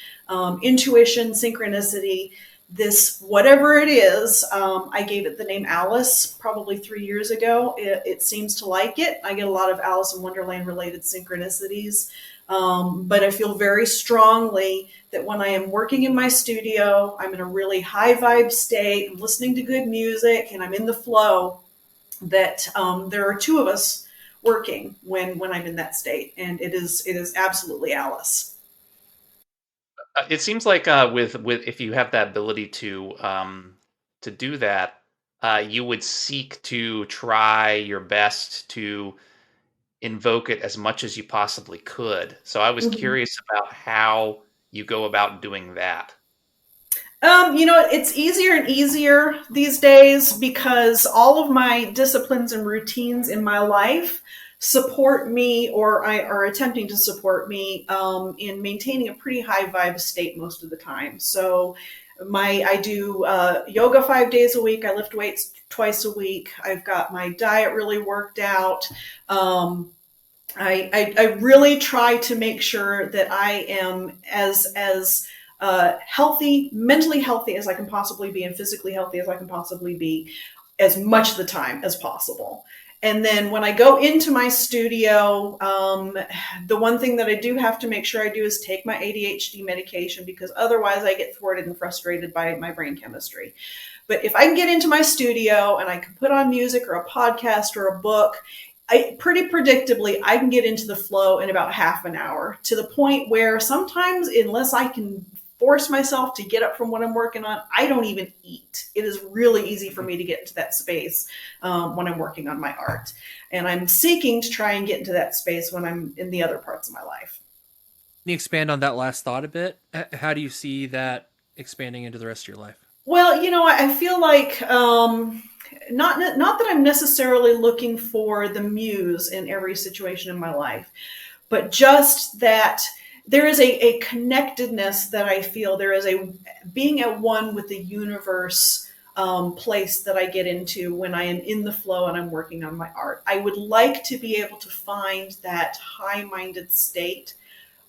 intuition, synchronicity. This, whatever it is, I gave it the name Alice probably 3 years ago. It seems to like it. I get a lot of Alice in Wonderland related synchronicities. But I feel very strongly that when I am working in my studio, I'm in a really high vibe state, I'm listening to good music, and I'm in the flow, that there are two of us working when I'm in that state. And it is absolutely Alice. It seems like with if you have that ability to do that, you would seek to try your best to invoke it as much as you possibly could. So I was Mhm. curious about how you go about doing that. It's easier and easier these days because all of my disciplines and routines in my life support me, or are attempting to support me in maintaining a pretty high vibe state most of the time. So, I do yoga 5 days a week. I lift weights twice a week. I've got my diet really worked out. Um, I really try to make sure that I am as healthy, mentally healthy as I can possibly be, and physically healthy as I can possibly be, as much of the time as possible. And then when I go into my studio, the one thing that I do have to make sure I do is take my ADHD medication, because otherwise I get thwarted and frustrated by my brain chemistry. But if I can get into my studio and I can put on music or a podcast or a book, pretty predictably, I can get into the flow in about half an hour, to the point where sometimes, unless I can force myself to get up from what I'm working on, I don't even eat. It is really easy for me to get into that space when I'm working on my art. And I'm seeking to try and get into that space when I'm in the other parts of my life. Can you expand on that last thought a bit? How do you see that expanding into the rest of your life? Well, I feel like not that I'm necessarily looking for the muse in every situation in my life, but just that there is a connectedness that I feel. There is a being at one with the universe place that I get into when I am in the flow and I'm working on my art. I would like to be able to find that high-minded state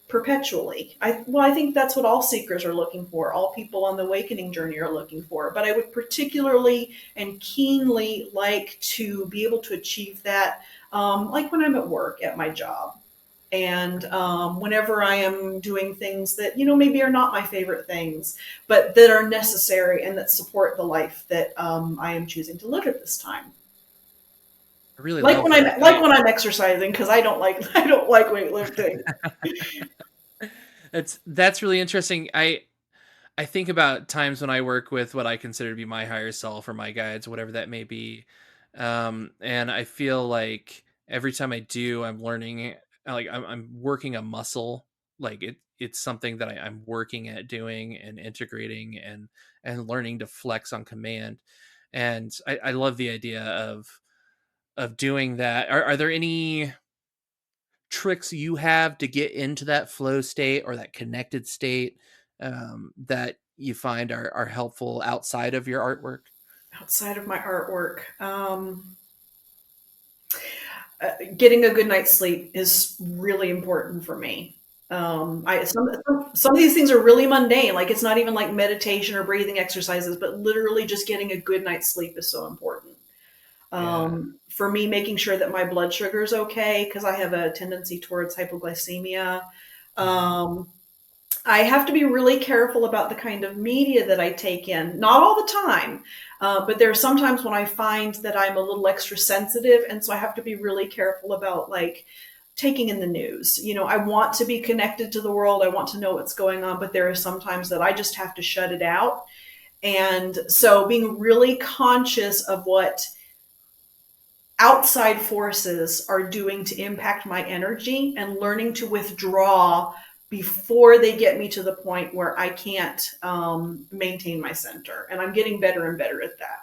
perpetually. I think that's what all seekers are looking for. All people on the awakening journey are looking for. But I would particularly and keenly like to be able to achieve that, like when I'm at work at my job. And whenever I am doing things that, maybe are not my favorite things, but that are necessary and that support the life that I am choosing to live at this time. I really Like love when that. when I'm exercising, because I don't like I don't like weightlifting. That's really interesting. I think about times when I work with what I consider to be my higher self or my guides, whatever that may be. And I feel like every time I do, I'm learning, like I'm working a muscle. Like it's something that I'm working at doing and integrating and learning to flex on command. And I love the idea of doing that. Are there any tricks you have to get into that flow state or that connected state that you find are helpful outside of your artwork? Outside of my artwork, getting a good night's sleep is really important for me. Some of these things are really mundane, like it's not even like meditation or breathing exercises, but literally just getting a good night's sleep is so important. Yeah. For me, making sure that my blood sugar is okay, because I have a tendency towards hypoglycemia. Mhm. Um, I have to be really careful about the kind of media that I take in. Not all the time, but there are sometimes when I find that I'm a little extra sensitive, and so I have to be really careful about like taking in the news. I want to be connected to the world. I want to know what's going on, but there are sometimes that I just have to shut it out. And so being really conscious of what outside forces are doing to impact my energy and learning to withdraw before they get me to the point where I can't maintain my center. And I'm getting better and better at that.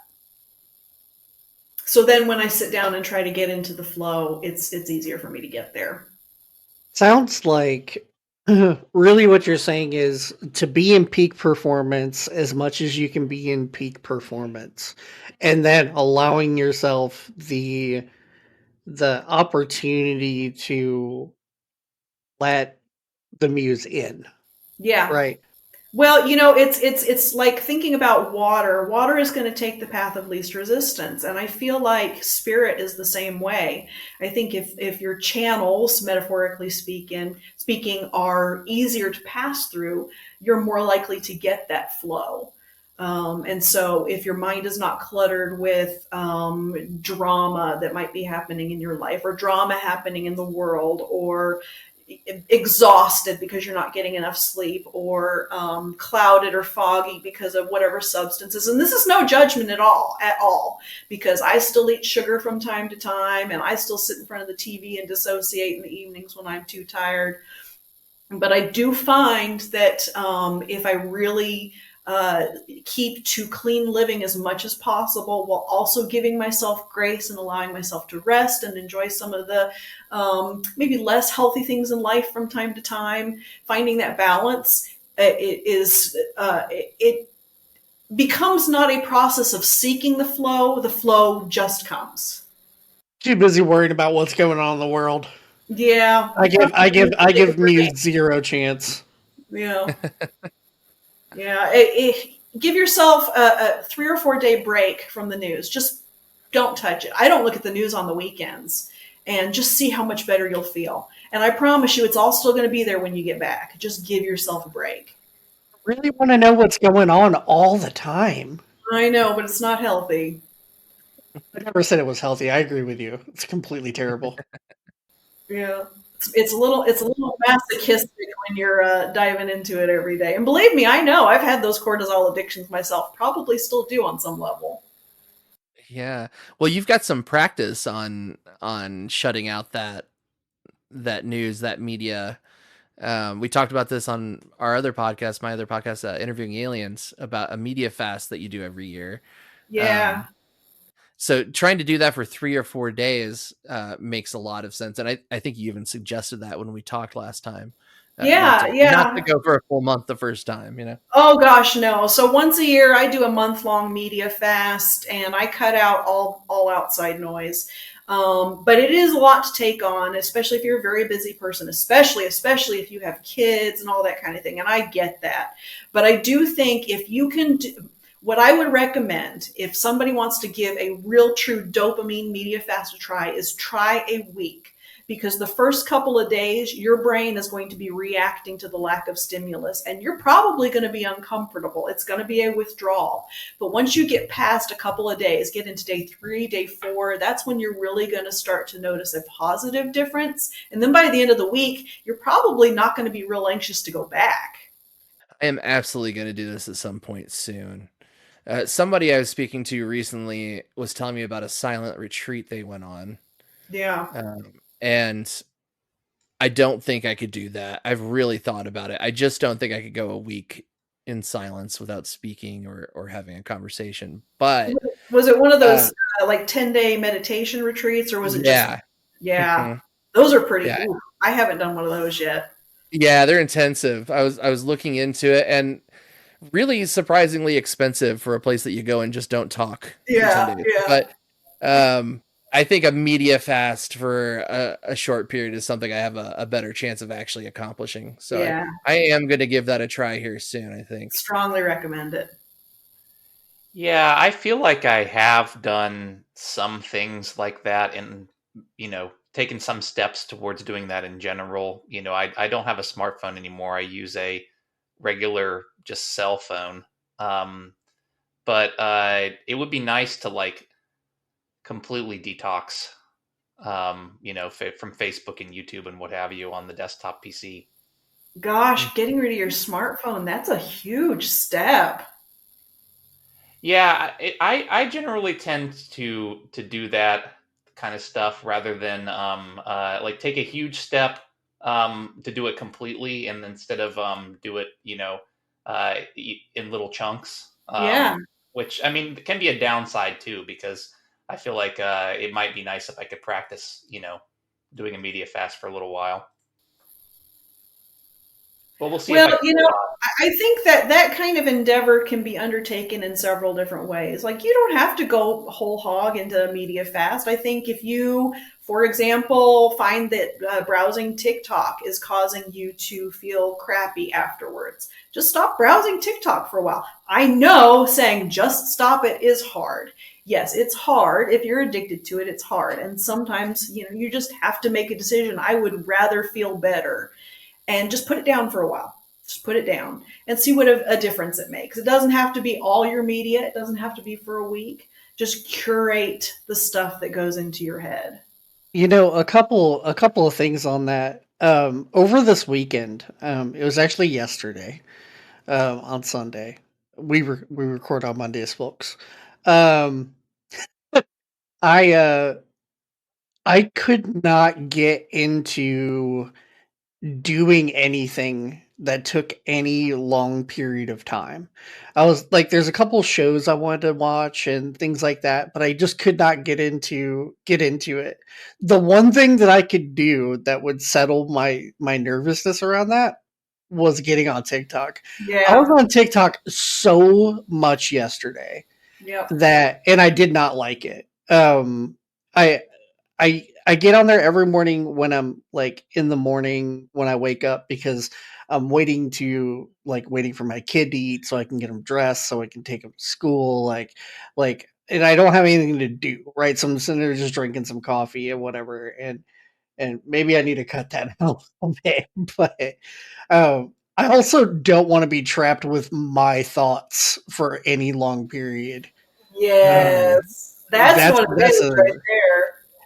So then when I sit down and try to get into the flow, it's easier for me to get there. Sounds like really what you're saying is to be in peak performance as much as you can be in peak performance, and then allowing yourself the opportunity to let the muse in, Yeah. right? Well, it's like thinking about water. Water is going to take the path of least resistance, and I feel like spirit is the same way. I think if your channels, metaphorically speaking, are easier to pass through, you're more likely to get that flow. And so, if your mind is not cluttered with drama that might be happening in your life, or drama happening in the world, or exhausted because you're not getting enough sleep, or clouded or foggy because of whatever substances. And this is no judgment at all, because I still eat sugar from time to time, and I still sit in front of the TV and dissociate in the evenings when I'm too tired. But I do find that if I really keep to clean living as much as possible, while also giving myself grace and allowing myself to rest and enjoy some of the maybe less healthy things in life from time to time, finding that balance, it becomes not a process of seeking the flow. The flow just comes. Too busy worrying about what's going on in the world. Yeah, I give Muse zero chance. yeah. Yeah, give yourself a 3 or 4 day break from the news. Just don't touch it. I don't look at the news on the weekends, and just see how much better you'll feel. And I promise you, it's all still going to be there when you get back. Just give yourself a break. Really want to know what's going on all the time. I know, but it's not healthy. I never said it was healthy. I agree with you. It's completely terrible. Yeah, it's a little masochistic when you're diving into it every day. And believe me, I know I've had those cortisol addictions myself. Probably still do on some level. Yeah. Well, you've got some practice on shutting out that news, that media. We talked about this on our other podcast, my other podcast, interviewing aliens, about a media fast that you do every year. Yeah, Um, so trying to do that for 3 or 4 days makes a lot of sense, and I think you even suggested that when we talked last time. Not yeah, to yeah. go for a full month the first time, you know. Oh gosh, no. So once a year I do a month-long media fast, and I cut out all outside noise. But it is a lot to take on, especially if you're a very busy person, especially if you have kids and all that kind of thing. And I get that. But I do think if you can do, what I would recommend if somebody wants to give a real true dopamine media fast a try is try a week, because the first couple of days your brain is going to be reacting to the lack of stimulus, and you're probably going to be uncomfortable. It's going to be a withdrawal. But once you get past a couple of days, get into day 3, day 4, that's when you're really going to start to notice a positive difference. And then by the end of the week, you're probably not going to be real anxious to go back. I am absolutely going to do this at some point soon. Somebody I was speaking to recently was telling me about a silent retreat they went on. Yeah. And I don't think I could do that. I've really thought about it. I just don't think I could go a week in silence without speaking or having a conversation. But Was it one of uh, those like 10-day meditation retreats, or was it just, yeah, yeah, mhm, those are pretty, yeah, ooh, I haven't done one of those yet. yeah, they're intensive. I was looking into it, and really surprisingly expensive for a place that you go and just don't talk for 10 Yeah, days. yeah. But I think a media fast for a short period is something I have a better chance of actually accomplishing. So Yeah, I am going to give that a try here soon, I think. strongly recommend it. Yeah, I feel like I have done some things like that and, taken some steps towards doing that in general. I don't have a smartphone anymore. I use a regular just cell phone. Um, but it would be nice to like completely detox, from Facebook and YouTube and what have you on the desktop PC. Mm. Gosh, getting rid of your smartphone, that's a huge step. Yeah, I generally tend to do that kind of stuff rather than like take a huge step to do it completely, and instead of do it, in little chunks. Yeah. Which I mean can be a downside too, because I feel like it might be nice if I could practice, doing a media fast for a little while. But we'll see if Well, I can pull it off. I think that that kind of endeavor can be undertaken in several different ways. Like, you don't have to go whole hog into media fast. I think if you, for example, find that browsing TikTok is causing you to feel crappy afterwards, just stop browsing TikTok for a while. I know saying just stop it is hard. Yes, it's hard. If you're addicted to it, it's hard. And sometimes, you just have to make a decision. I would rather feel better and just put it down for a while. Just put it down and see what a difference it makes. It doesn't have to be all your media. It doesn't have to be for a week. Just curate the stuff that goes into your head. A couple of things on that. Over this weekend, it was actually yesterday, on Sunday. We record on Mondays, folks. Um, I I could not get into doing anything that took any long period of time. I was like, there's a couple shows I wanted to watch and things like that, but I just could not get into it. The one thing that I could do that would settle my nervousness around that was getting on TikTok. I was Yeah. on TikTok so much yesterday Yep. that, and I did not like it. I I get on there every morning when I'm like in the morning when I wake up, because I'm waiting for my kid to eat so I can get him dressed so I can take him to school, and I don't have anything to do, right? So I'm sitting there just drinking some coffee and whatever, and maybe I need to cut that out a little bit, but I also don't want to be trapped with my thoughts for any long period. Um, Yes. That's that's what it that's is a right there.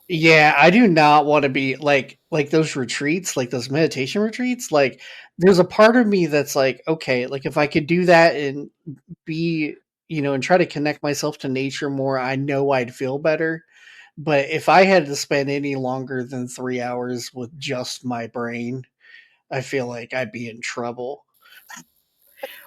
Yeah, I do not want to be like those retreats, like those meditation retreats. Like, there's a part of me that's like, okay, like if I could do that and be, and try to connect myself to nature more, I know I'd feel better. But if I had to spend any longer than 3 hours with just my brain, I feel like I'd be in trouble.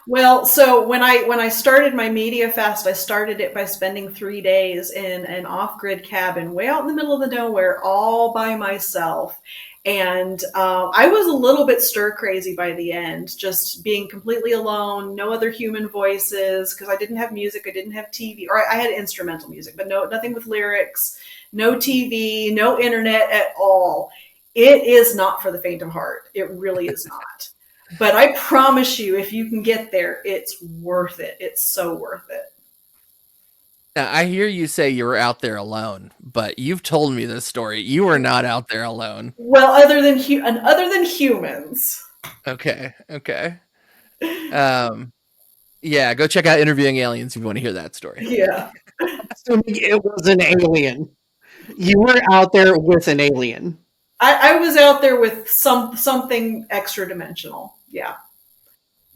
Well, so when I started my media fast, I started it by spending 3 days in an off-grid cabin way out in the middle of the nowhere, all by myself. And I was a little bit stir crazy by the end, just being completely alone, no other human voices, because I didn't have music, I didn't have TV, or I had instrumental music, but nothing with lyrics, no TV, no internet at all. It is not for the faint of heart. It really is not. But I promise you, if you can get there, it's worth it. It's so worth it. Now, I hear you say you were out there alone, but you've told me this story. You were not out there alone. Well, other than humans. Okay, okay. Um, yeah, go check out Interviewing Aliens if you want to hear that story. Yeah. Assuming it was an alien. You were out there with an alien. I was out there with something extra dimensional. Yeah.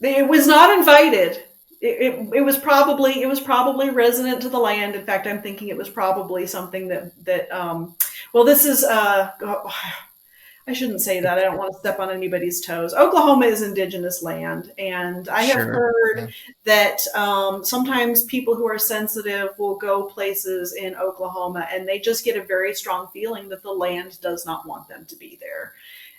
It was not invited. It was probably resident to the land. In fact, I'm thinking it was probably something that well, this is I shouldn't say that. I don't want to step on anybody's toes. Oklahoma is indigenous land, and I have Sure. heard Yeah. that sometimes people who are sensitive will go places in Oklahoma and they just get a very strong feeling that the land does not want them to be there.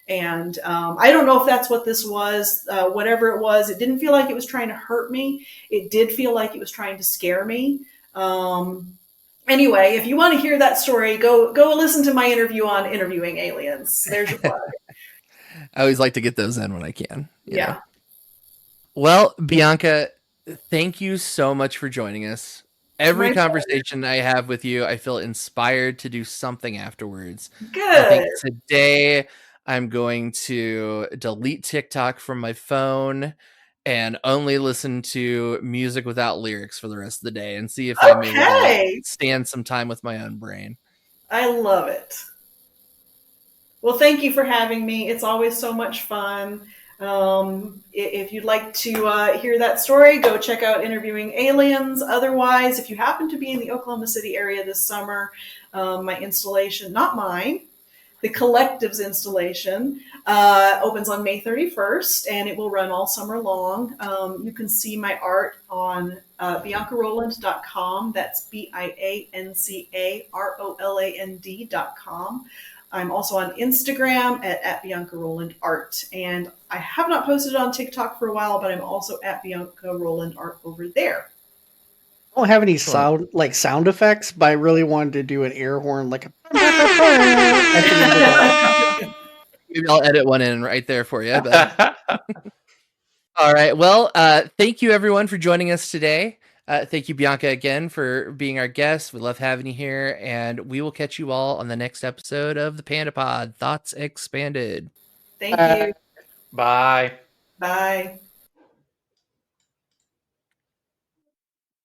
And I don't know if that's what this was. Whatever it was, it didn't feel like it was trying to hurt me. It did feel like it was trying to scare me. Anyway, if you want to hear that story, go listen to my interview on interviewing aliens. There's your plug. I always like to get those in when I can. Yeah. Well, Bianca, thank you so much for joining us. Every My conversation I have with you, I feel inspired to do something afterwards. I think Good. today I'm going to delete TikTok from my phone and only listen to music without lyrics for the rest of the day and see if I'm able to Okay. stand some time with my own brain. I love it. Well, thank you for having me. It's always so much fun. If you'd like to hear that story, go check out Interviewing Aliens. Otherwise, if you happen to be in the Oklahoma City area this summer, my installation, not mine, The Collective's installation opens on May 31st, and it will run all summer long. You can see my art on BiancaRoland.com. That's BiancaRoland.com. I'm also on Instagram at Bianca Roland Art. And I have not posted on TikTok for a while, but I'm also at Bianca Roland Art over there. I don't have any sound effects, but I really wanted to do an air horn like a at the end of that. Maybe I'll edit one in right there for you. But all right. Well, thank you everyone for joining us today. Thank you, Bianca, again for being our guest. We love having you here, and we will catch you all on the next episode of the Panda Pod Thoughts Expanded. Thank you. Bye. Bye.